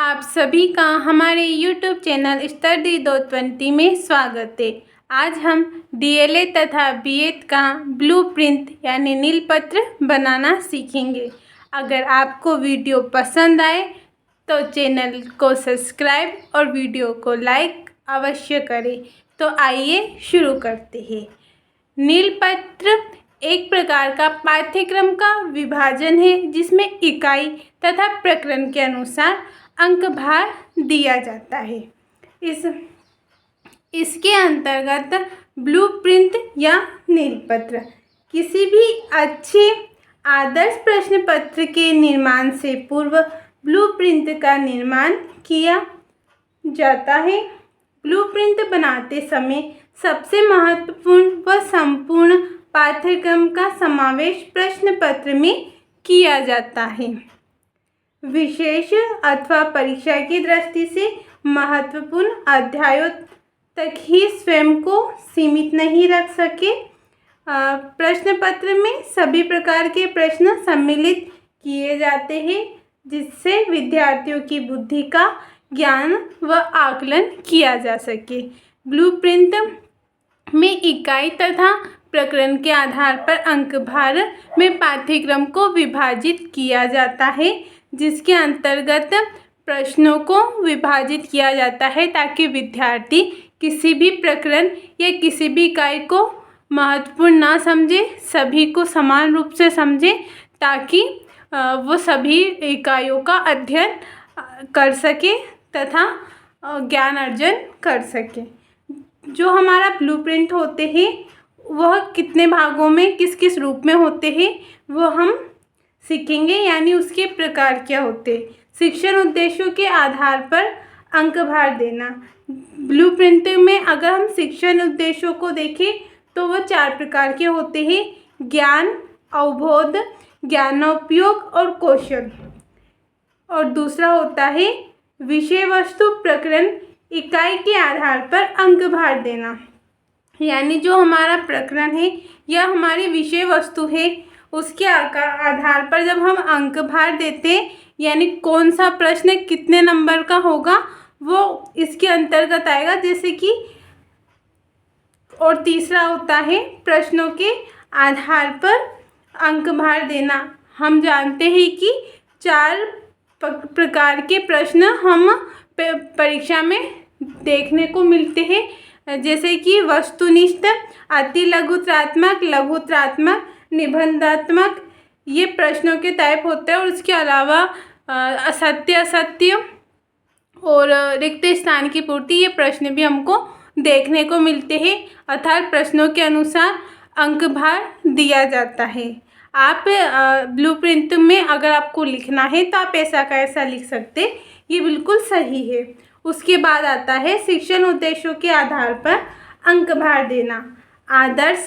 आप सभी का हमारे YouTube चैनल स्टडी 220 में स्वागत है। आज हम DLA तथा B.Ed का ब्लूप्रिंट यानी नीलपत्र बनाना सीखेंगे। अगर आपको वीडियो पसंद आए तो चैनल को सब्सक्राइब और वीडियो को लाइक अवश्य करें। तो आइए शुरू करते हैं। नीलपत्र एक प्रकार का पाठ्यक्रम का विभाजन है जिसमें इकाई तथा प्रकरण के अनुसार अंक भार दिया जाता है। इसके अंतर्गत ब्लूप्रिंट या नीलपत्र किसी भी अच्छे आदर्श प्रश्न पत्र के निर्माण से पूर्व ब्लूप्रिंट का निर्माण किया जाता है। ब्लूप्रिंट बनाते समय सबसे महत्वपूर्ण व संपूर्ण पाठ्यक्रम का समावेश प्रश्न पत्र में किया जाता है। विशेष अथवा परीक्षा की दृष्टि से महत्वपूर्ण अध्यायों तक ही स्वयं को सीमित नहीं रख सके। प्रश्न पत्र में सभी प्रकार के प्रश्न सम्मिलित किए जाते हैं जिससे विद्यार्थियों की बुद्धि का ज्ञान व आकलन किया जा सके। ब्लूप्रिंट में इकाई तथा प्रकरण के आधार पर अंक भार में पाठ्यक्रम को विभाजित किया जाता है, जिसके अंतर्गत प्रश्नों को विभाजित किया जाता है ताकि विद्यार्थी किसी भी प्रकरण या किसी भी इकाई को महत्वपूर्ण ना समझे, सभी को समान रूप से समझे ताकि वो सभी इकाइयों का अध्ययन कर सके तथा ज्ञान अर्जन कर सके। जो हमारा ब्लूप्रिंट होते हैं वह कितने भागों में किस किस रूप में होते हैं वो हम सीखेंगे, यानी उसके प्रकार क्या होते हैं। शिक्षण उद्देश्यों के आधार पर अंक भार देना। ब्लूप्रिंट में अगर हम शिक्षण उद्देश्यों को देखें तो वह 4 प्रकार के होते हैं: ज्ञान, अवबोध, ज्ञानोपयोग और कौशल। और दूसरा होता है विषय वस्तु प्रकरण इकाई के आधार पर अंक भार देना, यानी जो हमारा प्रकरण है या हमारी विषय वस्तु है उसके आधार पर जब हम अंक भार देते हैं, यानी कौन सा प्रश्न कितने नंबर का होगा वो इसके अंतर्गत आएगा। जैसे कि और तीसरा होता है प्रश्नों के आधार पर अंक भार देना। हम जानते हैं कि 4 प्रकार के प्रश्न हम परीक्षा में देखने को मिलते हैं, जैसे कि वस्तुनिष्ठ, अति लघुत्रात्मक, लघुत्रात्मक, निबंधात्मक, ये प्रश्नों के टाइप होते हैं। और इसके अलावा असत्य, असत्य और रिक्त स्थान की पूर्ति, ये प्रश्न भी हमको देखने को मिलते हैं। अर्थात प्रश्नों के अनुसार अंक भार दिया जाता है। आप ब्लूप्रिंट में अगर आपको लिखना है तो आप ऐसा का ऐसा लिख सकते, ये बिल्कुल सही है। उसके बाद आता है शिक्षण उद्देश्यों के आधार पर अंक भार देना। आदर्श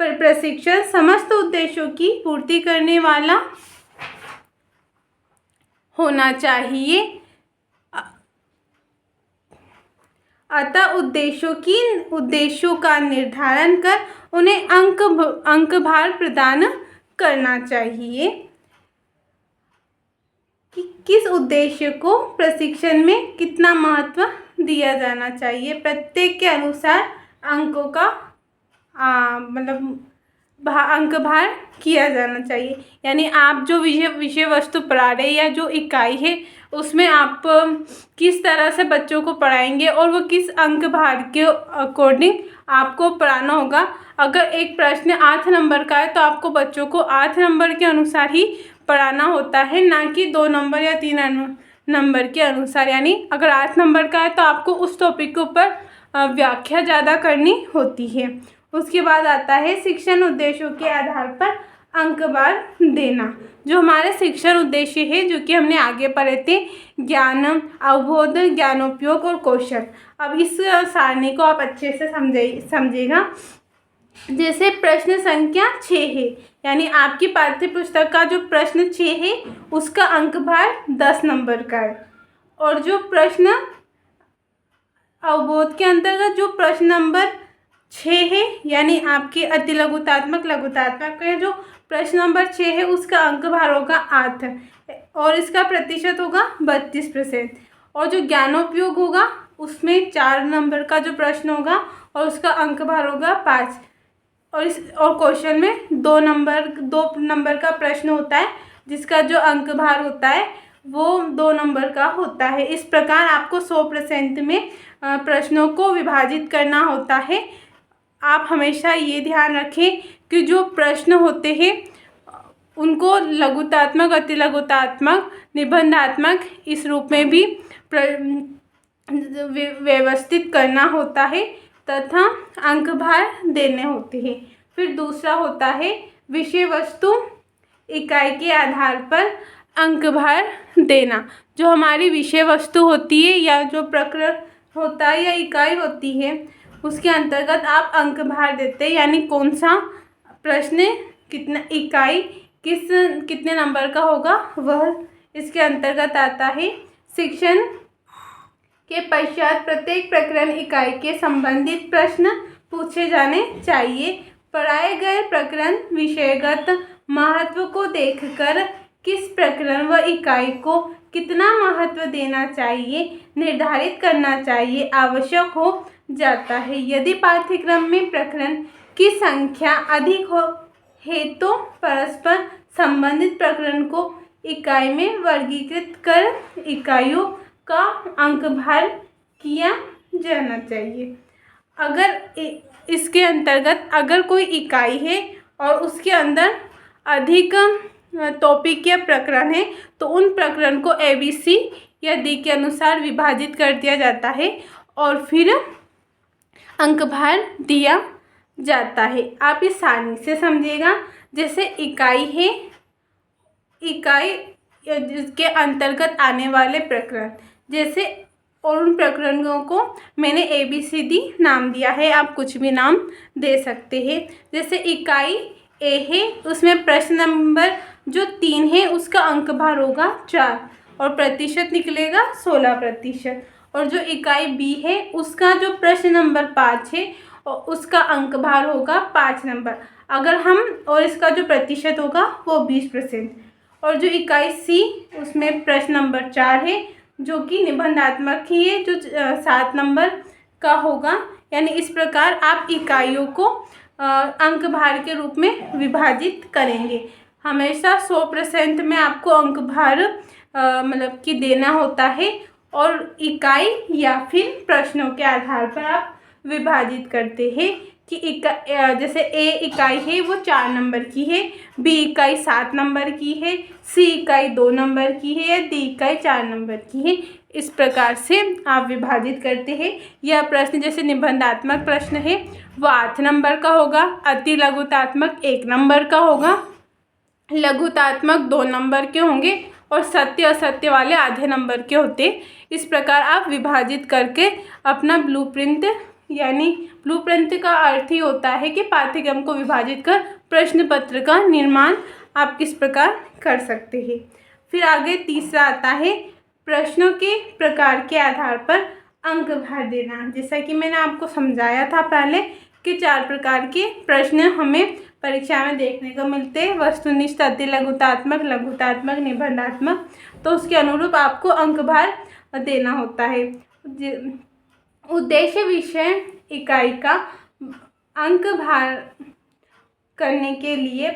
प्रशिक्षण समस्त उद्देश्यों की पूर्ति करने वाला होना चाहिए। अतः उद्देश्यों का निर्धारण कर उन्हें अंक भार प्रदान करना चाहिए कि किस उद्देश्य को प्रशिक्षण में कितना महत्व दिया जाना चाहिए। प्रत्येक के अनुसार अंकों का अंक भार किया जाना चाहिए। यानी आप जो विषय वस्तु पढ़ा रहे या जो इकाई है उसमें आप किस तरह से बच्चों को पढ़ाएंगे और वो किस अंक भार के अकॉर्डिंग आपको पढ़ाना होगा। अगर एक प्रश्न 8 नंबर का है तो आपको बच्चों को 8 नंबर के अनुसार ही पढ़ाना होता है, ना कि 2 नंबर या 3 नंबर के अनुसार। यानी अगर 8 नंबर का है तो आपको उस टॉपिक के ऊपर व्याख्या ज़्यादा करनी होती है। उसके बाद आता है शिक्षण उद्देश्यों के आधार पर अंक भार देना। जो हमारे शिक्षण उद्देश्य है जो कि हमने आगे पढ़े थे, ज्ञान, अवबोध, ज्ञानोपयोग और कौशल। अब इस सारणी को आप अच्छे से समझेगा। जैसे प्रश्न संख्या 6 है, यानी आपकी पाठ्य पुस्तक का जो प्रश्न 6 है उसका अंक भार 10 नंबर का है। और जो प्रश्न अवबोध के अंतर्गत जो प्रश्न नंबर 6 है, यानी आपके अति लघुतात्मक लघुतात्मक का जो प्रश्न नंबर 6 है उसका अंक भार होगा 8 और इसका प्रतिशत होगा 32%। और जो ज्ञानोपयोग होगा उसमें 4 नंबर का जो प्रश्न होगा और उसका अंक भार होगा 5। और क्वेश्चन में 2 नंबर का प्रश्न होता है जिसका जो अंक भार होता है वो 2 नंबर का होता है। इस प्रकार आपको 100% में प्रश्नों को विभाजित करना होता है। आप हमेशा ये ध्यान रखें कि जो प्रश्न होते हैं उनको लघुतात्मक, अति लघुतात्मक, निबंधात्मक इस रूप में भी व्यवस्थित करना होता है तथा अंक भार देने होते हैं। फिर दूसरा होता है विषय वस्तु इकाई के आधार पर अंक भार देना। जो हमारी विषय वस्तु होती है या जो प्रकरण होता है या इकाई होती है उसके अंतर्गत आप अंक भार देते हैं, यानी कौन सा प्रश्न कितना इकाई कितने नंबर का होगा वह इसके अंतर्गत आता है। शिक्षण के पश्चात प्रत्येक प्रकरण इकाई के संबंधित प्रश्न पूछे जाने चाहिए। पढ़ाए गए प्रकरण विषयगत महत्व को देखकर किस प्रकरण व इकाई को कितना महत्व देना चाहिए निर्धारित करना चाहिए आवश्यक हो जाता है। यदि पाठ्यक्रम में प्रकरण की संख्या अधिक है तो परस्पर संबंधित प्रकरण को इकाई में वर्गीकृत कर इकाइयों का अंक भार किया जाना चाहिए। अगर इसके अंतर्गत अगर कोई इकाई है और उसके अंदर अधिक टॉपिक या प्रकरण है तो उन प्रकरण को ABC या D के अनुसार विभाजित कर दिया जाता है और फिर अंक भार दिया जाता है। आप इस सारणी से समझिएगा। जैसे इकाई है, इकाई जिसके अंतर्गत आने वाले प्रकरण, जैसे और उन प्रकरणों को मैंने ABCD नाम दिया है, आप कुछ भी नाम दे सकते हैं। जैसे इकाई A है उसमें प्रश्न नंबर जो 3 है उसका अंक भार होगा 4 और प्रतिशत निकलेगा 16%। और जो इकाई B है उसका जो प्रश्न नंबर 5 है और उसका अंक भार होगा 5 नंबर अगर हम, और इसका जो प्रतिशत होगा वो 20%। और जो इकाई C उसमें प्रश्न नंबर 4 है जो कि निबंधात्मक ही है, जो 7 नंबर का होगा। यानी इस प्रकार आप इकाइयों को अंक भार के रूप में विभाजित करेंगे। हमेशा 100% में आपको अंक भार मतलब कि देना होता है और इकाई या फिर प्रश्नों के आधार पर आप विभाजित करते हैं कि जैसे A इकाई है वो 4 नंबर की है, B इकाई 7 नंबर की है, C इकाई 2 नंबर की है या D इकाई 4 नंबर की है। इस प्रकार से आप विभाजित करते हैं। यह प्रश्न जैसे निबंधात्मक प्रश्न है वो 8 नंबर का होगा, अति लघुतात्मक 1 नंबर का होगा, लघुतात्मक 2 नंबर के होंगे और सत्य असत्य वाले आधे नंबर के होते। इस प्रकार आप विभाजित करके अपना ब्लूप्रिंट, यानी ब्लूप्रिंट का अर्थ ही होता है कि पाठ्यक्रम को विभाजित कर प्रश्न पत्र का निर्माण आप किस प्रकार कर सकते हैं। फिर आगे तीसरा आता है प्रश्नों के प्रकार के आधार पर अंक भार देना। जैसा कि मैंने आपको समझाया था पहले कि 4 प्रकार के प्रश्न हमें परीक्षा में देखने को मिलते हैं, वस्तुनिष्ठ, अति लघुतात्मक, लघुतात्मक, निबंधात्मक। तो उसके अनुरूप आपको अंक भार देना होता है। उद्देश्य विषय इकाई का अंक भार करने के लिए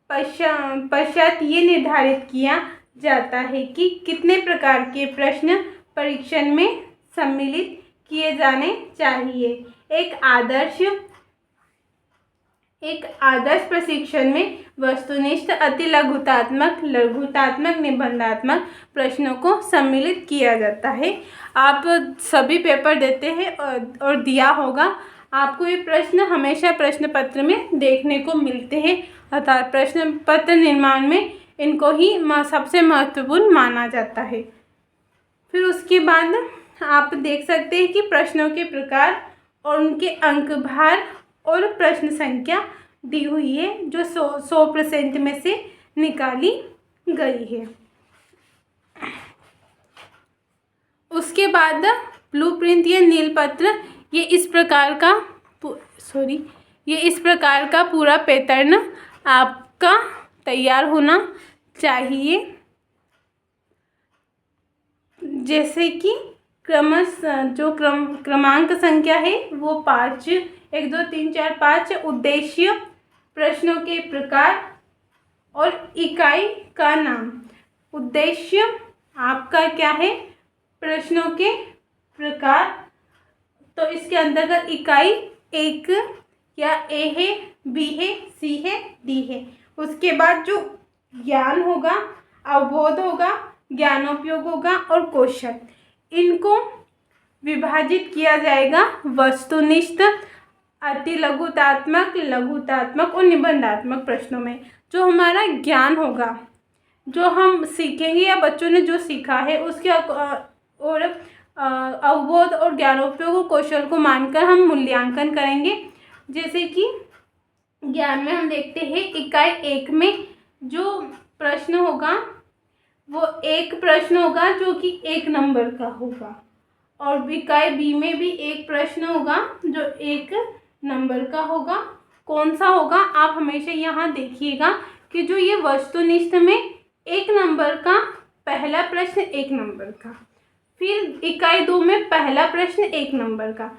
पश्चात ये निर्धारित किया जाता है कि कितने प्रकार के प्रश्न परीक्षण में सम्मिलित किए जाने चाहिए। एक आदर्श प्रशिक्षण में वस्तुनिष्ठ, अति लघुतात्मक, लघुतात्मक, निबंधात्मक प्रश्नों को सम्मिलित किया जाता है। आप सभी पेपर देते हैं और दिया होगा, आपको ये प्रश्न हमेशा प्रश्न पत्र में देखने को मिलते हैं, अर्थात प्रश्न पत्र निर्माण में इनको ही सबसे महत्वपूर्ण माना जाता है। फिर उसके बाद आप देख सकते हैं कि प्रश्नों के प्रकार और उनके अंक भार और प्रश्न संख्या दी हुई है जो 100% में से निकाली गई है। उसके बाद ब्लूप्रिंट या नीलपत्र ये इस प्रकार का ये इस प्रकार का पूरा पैटर्न आपका तैयार होना चाहिए। जैसे कि क्रमांक संख्या है वो 5, 1 2 3 4 5, उद्देश्य, प्रश्नों के प्रकार और इकाई का नाम। उद्देश्य आपका क्या है, प्रश्नों के प्रकार, तो इसके अंतर्गत इकाई 1 या ए है, बी है, सी है, डी है। उसके बाद जो ज्ञान होगा, अवबोध होगा, ज्ञानोपयोग होगा और कौशल, इनको विभाजित किया जाएगा वस्तुनिष्ठ, अति लघुतात्मक, लघुतात्मक और निबंधात्मक प्रश्नों में। जो हमारा ज्ञान होगा, जो हम सीखेंगे या बच्चों ने जो सीखा है उसके और अवबोध और ज्ञानोपयोग और कौशल को मानकर हम मूल्यांकन करेंगे। जैसे कि ज्ञान में हम देखते हैं इकाई 1 में जो प्रश्न होगा वो एक प्रश्न होगा जो कि 1 नंबर का होगा, और इकाई बी में भी एक प्रश्न होगा जो 1 नंबर का होगा। कौन सा होगा, आप हमेशा यहाँ देखिएगा कि जो ये वस्तुनिष्ठ में 1 नंबर का पहला प्रश्न 1 नंबर का, फिर इकाई 2 में पहला प्रश्न 1 नंबर का,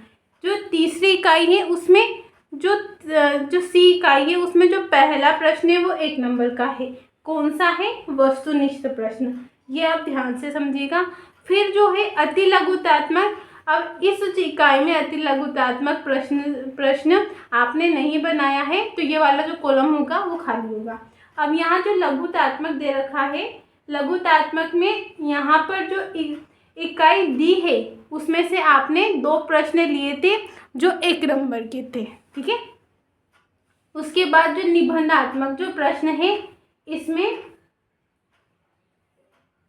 जो तीसरी इकाई है उसमें जो सी इकाई है उसमें जो पहला प्रश्न है वो 1 नंबर का है। कौन सा है, वस्तुनिष्ठ प्रश्न, ये आप ध्यान से समझिएगा। फिर जो है अति लघुतात्मक, अब इस इकाई में अति लघुतात्मक प्रश्न आपने नहीं बनाया है तो ये वाला जो कॉलम होगा वो खाली होगा। अब यहाँ जो लघुतात्मक दे रखा है, लघुतात्मक में यहाँ पर जो इकाई दी है उसमें से आपने 2 प्रश्न लिए थे जो 1 नंबर के थे, ठीक है। उसके बाद जो निबंधात्मक जो प्रश्न है इसमें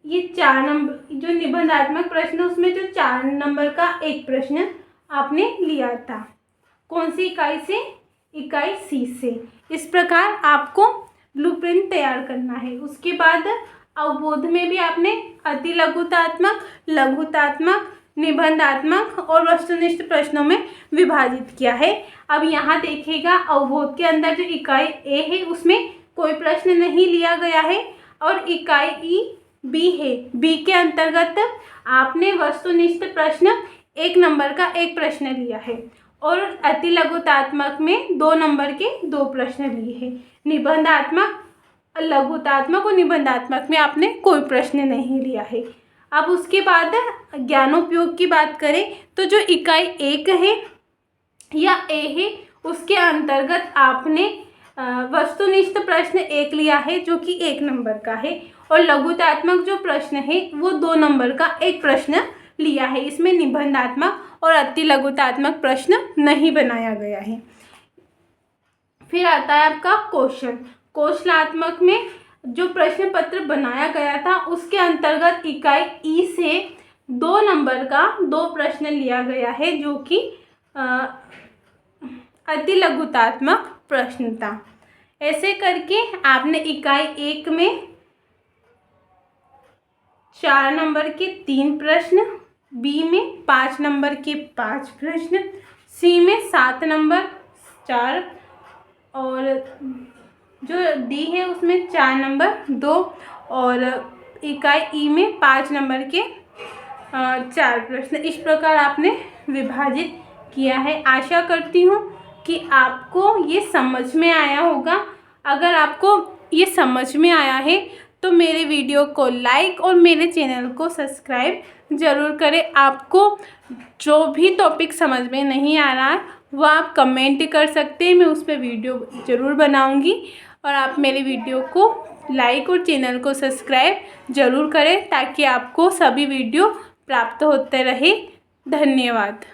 ये 4 नंबर, जो निबंधात्मक प्रश्न उसमें जो 4 नंबर का एक प्रश्न आपने लिया था। कौन सी इकाई से, इकाई सी से। इस प्रकार आपको ब्लूप्रिंट तैयार करना है। उसके बाद अवबोध में भी आपने अति लघुतात्मक, लघुतात्मक, निबंधात्मक और वस्तुनिष्ठ प्रश्नों में विभाजित किया है। अब यहाँ देखिएगा अवबोध के अंदर जो इकाई ए है उसमें कोई प्रश्न नहीं लिया गया है, और इकाई ई बी है, बी के अंतर्गत आपने वस्तुनिष्ठ प्रश्न 1 नंबर का एक प्रश्न लिया है, और अति लघुतात्मक में 2 नंबर के 2 प्रश्न लिए हैं। निबंधात्मक, लघुतात्मक और निबंधात्मक में आपने कोई प्रश्न नहीं लिया है। अब उसके बाद ज्ञानोपयोग की बात करें तो जो इकाई 1 है या ए है उसके अंतर्गत आपने वस्तुनिष्ठ प्रश्न 1 लिया है जो कि 1 नंबर का है, और लघुतात्मक जो प्रश्न है वो 2 नंबर का एक प्रश्न लिया है। इसमें निबंधात्मक और अति लघुतात्मक प्रश्न नहीं बनाया गया है। फिर आता है आपका कौशल। कौशलात्मक में जो प्रश्न पत्र बनाया गया था उसके अंतर्गत इकाई ई से 2 नंबर का 2 प्रश्न लिया गया है जो कि अति लघुतात्मक प्रश्न था। ऐसे करके आपने इकाई 1 में 4 नंबर के 3 प्रश्न, बी में 5 नंबर के 5 प्रश्न, सी में 7 नंबर 4, और जो डी है उसमें 4 नंबर 2, और इकाई ई में 5 नंबर के 4 प्रश्न। इस प्रकार आपने विभाजित किया है। आशा करती हूँ कि आपको ये समझ में आया होगा। अगर आपको ये समझ में आया है तो मेरे वीडियो को लाइक और मेरे चैनल को सब्सक्राइब ज़रूर करें। आपको जो भी टॉपिक समझ में नहीं आ रहा है वो आप कमेंट कर सकते हैं, मैं उस पर वीडियो ज़रूर बनाऊंगी। और आप मेरे वीडियो को लाइक और चैनल को सब्सक्राइब ज़रूर करें ताकि आपको सभी वीडियो प्राप्त होते रहे। धन्यवाद।